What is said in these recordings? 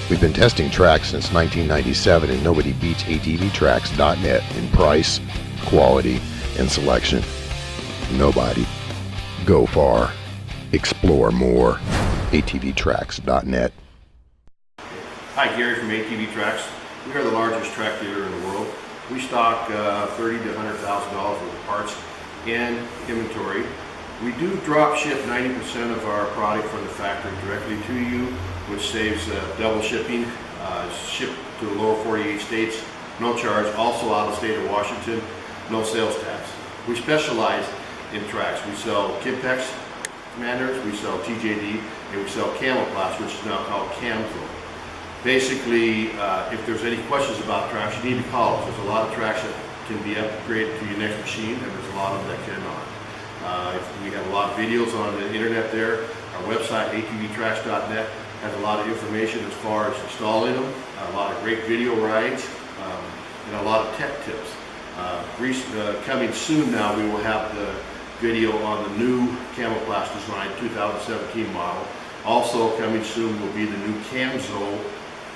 We've been testing tracks since 1997 and nobody beats ATVTracks.net in price, quality, and selection. Nobody. Go far. Explore more. ATVTracks.net. Hi, Gary from ATV Tracks. We are the largest track dealer in the world. We stock $30,000 to $100,000 worth of parts and inventory. We do drop ship 90% of our product from the factory directly to you, which saves double shipping. Shipped to the lower 48 states, no charge. Also out of the state of Washington, no sales tax. We specialize in tracks. We sell Kimpex commanders, we sell TJD, and we sell Camoplast, which is now called Camzo. Basically, if there's any questions about tracks, you need to call us. There's a lot of tracks that can be upgraded to your next machine, and there's a lot of them that cannot. We have a lot of videos on the internet there. Our website, ATVTracks.net, has a lot of information as far as installing them, a lot of great video rides, and a lot of tech tips. Coming soon now, we will have the video on the new Camoplast design 2017 model. Also coming soon will be the new Camzo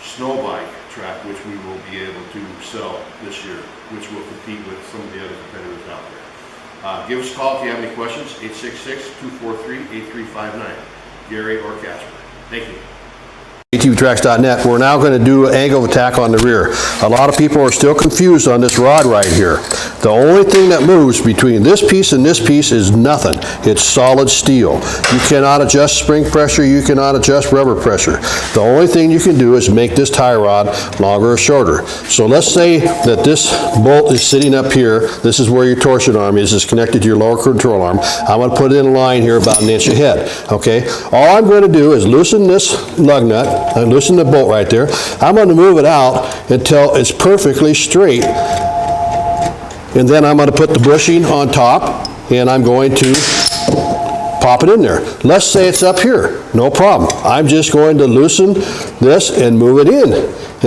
snow bike track, which we will be able to sell this year, which will compete with some of the other competitors out there. Give us a call if you have any questions, 866-243-8359, Gary or Casper. Thank you. ATVTracks.net. We're now going to do an angle of attack on the rear. A lot of people are still confused on this rod right here. The only thing that moves between this piece and this piece is nothing. It's solid steel. You cannot adjust spring pressure. You cannot adjust rubber pressure. The only thing you can do is make this tie rod longer or shorter. So let's say that this bolt is sitting up here. This is where your torsion arm is. It's connected to your lower control arm. I'm going to put it in a line here about an inch ahead. Okay? All I'm going to do is loosen this lug nut. I loosen the bolt right there. I'm going to move it out until it's perfectly straight. And then I'm going to put the bushing on top, and I'm going to pop it in there. Let's say it's up here. No problem. I'm just going to loosen this and move it in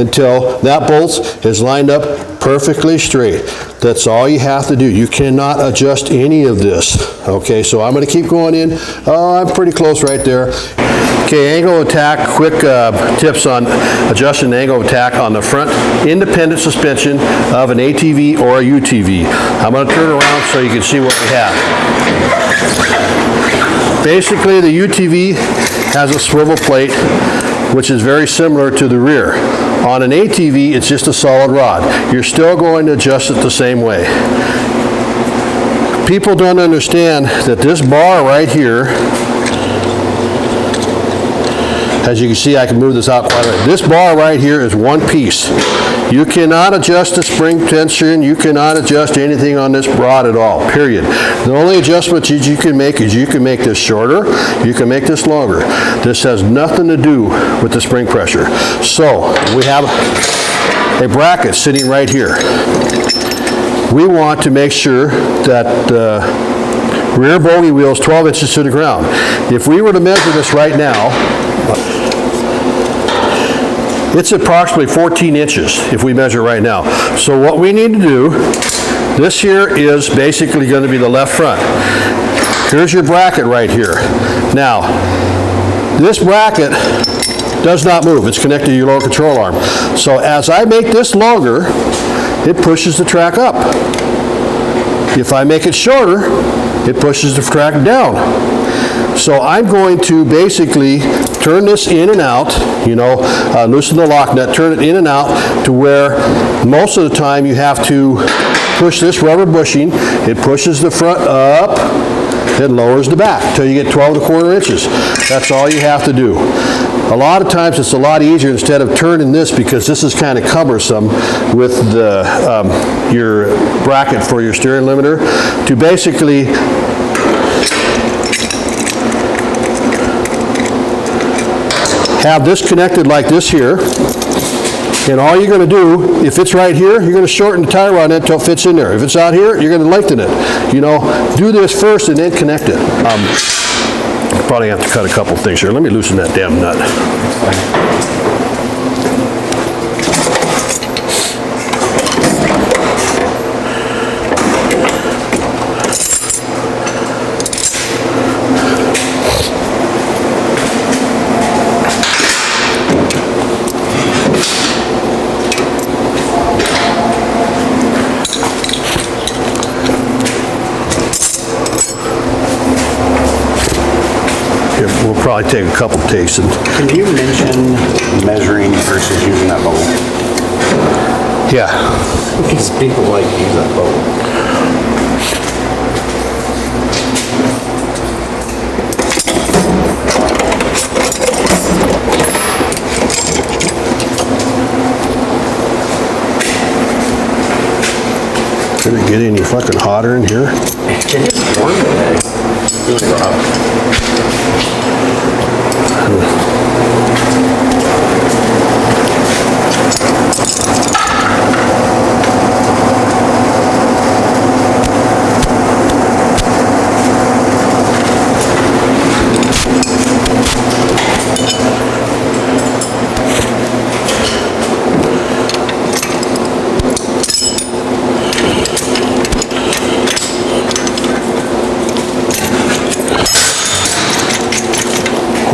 until that bolt is lined up perfectly straight. That's all you have to do. You cannot adjust any of this. Okay, so I'm going to keep going in. Oh, I'm pretty close right there. Okay, angle of attack, quick tips on adjusting the angle of attack on the front independent suspension of an ATV or a UTV. I'm going to turn around so you can see what we have. Basically, the UTV has a swivel plate, which is very similar to the rear. On an ATV, it's just a solid rod. You're still going to adjust it the same way. People don't understand that this bar right here, as you can see, I can move this out quite a bit. This bar right here is one piece. You cannot adjust the spring tension. You cannot adjust anything on this rod at all, period. The only adjustment you can make is you can make this shorter, you can make this longer. This has nothing to do with the spring pressure. So we have a bracket sitting right here. We want to make sure that the rear bogie wheel is 12 inches to the ground. If we were to measure this right now, it's approximately 14 inches if we measure right now. So what we need to do, this here is basically going to be the left front. Here's your bracket right here. Now, this bracket does not move. It's connected to your lower control arm. So as I make this longer, it pushes the track up. If I make it shorter, it pushes the track down. So I'm going to basically turn this in and out, loosen the lock nut, turn it in and out to where most of the time you have to push this rubber bushing. It pushes the front up, it lowers the back until you get 12¼ inches. That's all you have to do. A lot of times it's a lot easier instead of turning this, because this is kind of cumbersome with the your bracket for your steering limiter, to basically have this connected like this here, and all you're going to do, if it's right here, you're going to shorten the tie rod until it fits in there. If it's out here, you're going to lengthen it. Do this first and then connect it. Probably have to cut a couple things here. Let me loosen that damn nut. probably take a couple takes. And Can you mention measuring versus using that bubble? yeah, Because people like to use that bubble. could it get any fucking hotter in here? It is warm today. Really rough.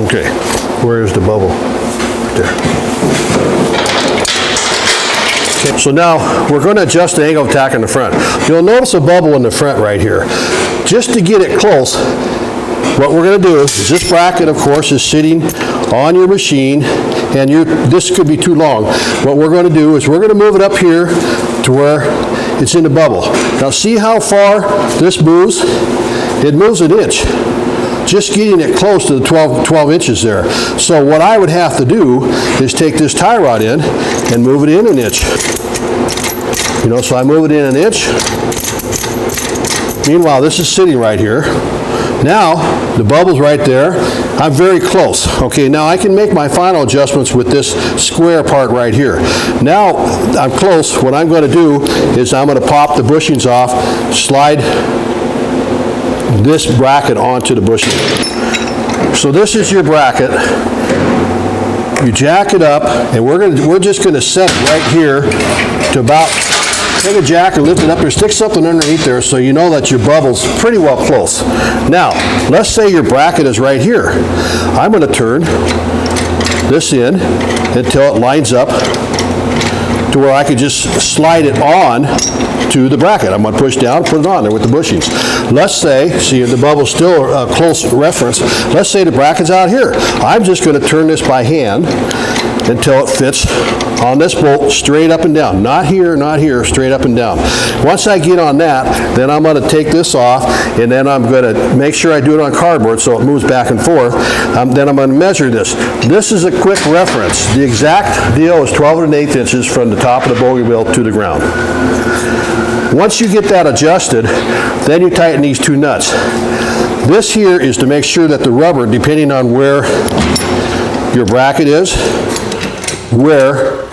Okay, where's the bubble? Right there. Okay, so now we're going to adjust the angle of attack in the front. You'll notice a bubble in the front right here. Just to get it close, what we're going to do is this bracket, of course, is sitting on your machine, and this could be too long. What we're going to do is we're going to move it up here to where it's in the bubble. Now see how far this moves? It moves an inch. Just getting it close to the 12 inches there. So what I would have to do is take this tie rod in and move it in an inch. You know, so I move it in an inch. Meanwhile, this is sitting right here. Now, the bubble's right there. I'm very close. Okay, now I can make my final adjustments with this square part right here. Now, I'm close. What I'm going to do is I'm going to pop the bushings off, slide this bracket onto the bushing. So this is your bracket. You jack it up, and we're just going to set it right here to about, take a jack and lift it up there, stick something underneath there so you know that your bubble's pretty well close. Now, let's say your bracket is right here. I'm going to turn this in until it lines up to where I could just slide it on to the bracket. I'm going to push down, put it on there with the bushings. Let's say, see the bubble's still a close reference, let's say the bracket's out here. I'm just going to turn this by hand until it fits on this bolt straight up and down. Not here, straight up and down. Once I get on that, then I'm going to take this off, and then I'm going to make sure I do it on cardboard so it moves back and forth. Then I'm going to measure this. This is a quick reference. The exact deal is 12 1/8 inches from the top of the bogey wheel to the ground. Once you get that adjusted, then you tighten these two nuts. This here is to make sure that the rubber, depending on where your bracket is, where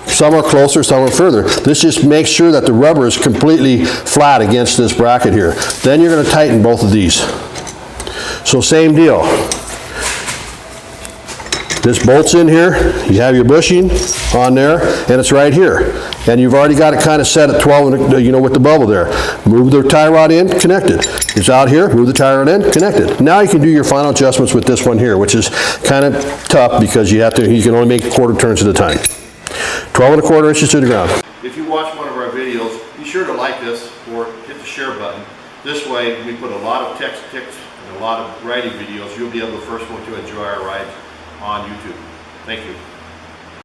some are closer, some are further. This just makes sure that the rubber is completely flat against this bracket here. Then you're going to tighten both of these. So same deal. This bolt's in here, you have your bushing on there, and it's right here. And you've already got it kind of set at 12, you know, with the bubble there. Move the tie rod in, connected. It's out here, move the tie rod in, connected. Now you can do your final adjustments with this one here, which is kind of tough because you can only make quarter turns at a time. 12 1/4 inches to the ground. If you watch one of our videos, be sure to like us or hit the share button. This way, we put a lot of text tips and a lot of riding videos. You'll be able to be the first one to enjoy our rides on YouTube. Thank you.